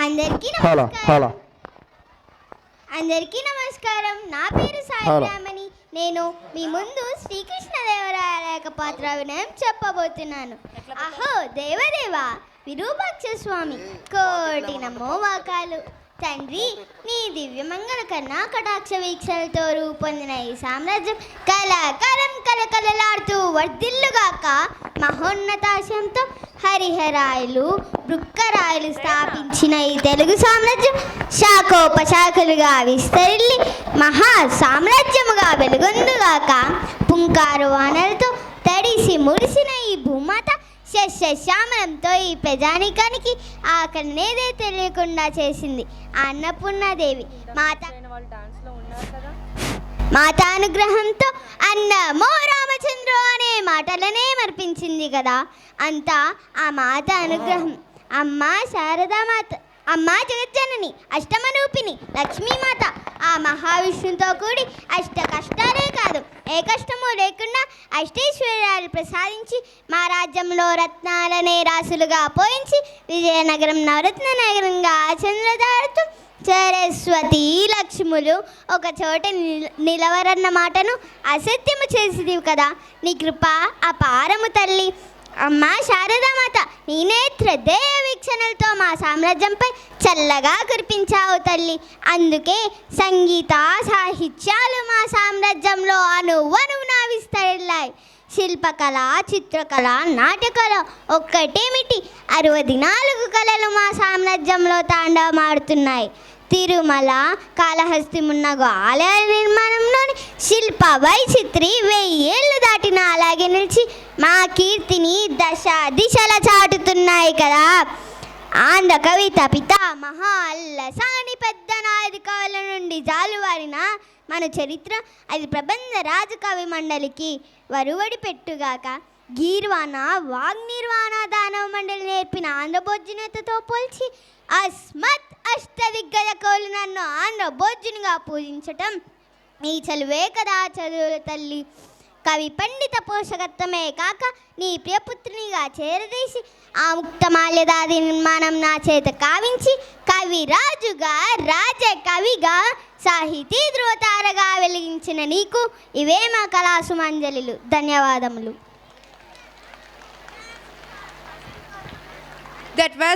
అందరికీ నమస్కారం. నా పేరు సాయిరామని. నేను మీ ముందు శ్రీకృష్ణదేవరాయల పాత్ర అభినయం చెప్పబోతున్నాను. అహో దేవదేవా, విరూపాక్ష స్వామి, కోటి నమో వాకాలు. తండ్రి, నీ దివ్యమంగళ కన్నా కటాక్ష వీక్షలతో రూపొందిన ఈ సామ్రాజ్యం కళాకాలం కలకలలాడుతూ వర్ధిల్లుగాక. మహోన్నతాశయంతో హరిహరాయలు బృక్కరాయలు స్థాపించిన ఈ తెలుగు సామ్రాజ్యం శాఖోపశాఖలుగా విస్తరిల్లి మహా సామ్రాజ్యముగా వెలుగొందుగాక. పుంకారు వానలతో తడిసి మురిసిన ఈ భూమాత శ్యామలంతో ఈ ప్రజానికానికి ఆకలినేదే తెలియకుండా చేసింది అన్నపూర్ణాదేవి. మాతానుగ్రహంతో అన్నమో రామచంద్ర అనే మాటలనే మర్పించింది కదా. అంతా ఆ మాత అనుగ్రహం. అమ్మా శారదామాత, అమ్మా జగజ్జనని, అష్టమరూపిణి లక్ష్మీమాత ఆ మహావిష్ణుతో కూడి అష్ట కష్టాలే కాదు, ఏ కష్టమూ లేకుండా అష్టైశ్వర్యాలు ప్రసాదించి మా రాజ్యంలో రత్నాలనే రాసులుగా పోయించి విజయనగరం నవరత్న నగరంగా చంద్రదారుతూ సరస్వతి లక్ష్ములు ఒక చోట నిలవరన్న మాటను అసత్యము చేసింది కదా. నీ కృప అపారము తల్లి. అమ్మా శారదామాత, నీ నేత్ర దేయ వీక్షణలతో మా సామ్రాజ్యంపై చల్లగా కురిపించావు తల్లి. అందుకే సంగీత సాహిత్యాలు మా సామ్రాజ్యంలో అనువనువునా విస్తరిల్లాయి. శిల్పకళ, చిత్రకళ, నాట్యకళ ఒక్కటేమిటి 64 కళలు మా సామ్రాజ్యంలో తాండవమాడుతున్నాయి. తిరుమల, కాళహస్తి మున్నగు ఆలయాల నిర్మాణంలోని శిల్ప వైచిత్రి 1000 ఏళ్ళు దాటినా అలాగే నిలిచి మా కీర్తిని దశ దిశల చాటుతున్నాయి కదా. ఆంధ్ర కవిత పితామహ అల్లసాని పెద్ద నాయుడు కవుల నుండి జాలువారిన మన చరిత్ర అది ప్రబంధ రాజకవి మండలికి వరువడి పెట్టుగాక. గీర్వాణ, వాగ్నిర్వాణ దానవ మండలి నేర్పిన ఆంధ్రభోజ్యునితో పోల్చి అస్మత్ అష్టదిగ్గజ కవులు నన్ను ఆంధ్రభోజ్యునిగా పూజించటం ఈ చలువే కదా చదువుల తల్లి. కవి పండిత పోషకత్వమే కాక నీ ప్రియపుత్రునిగా చేరదీసి ఆ ముక్తమాల్యదాది నిర్మాణం నా చేత కావించి కవిరాజుగా రాజకవిగా సాహితీ ధృవతారగా వెలిగించిన నీకు ఇవే మా కళాసుమాంజలిలు. ధన్యవాదములు.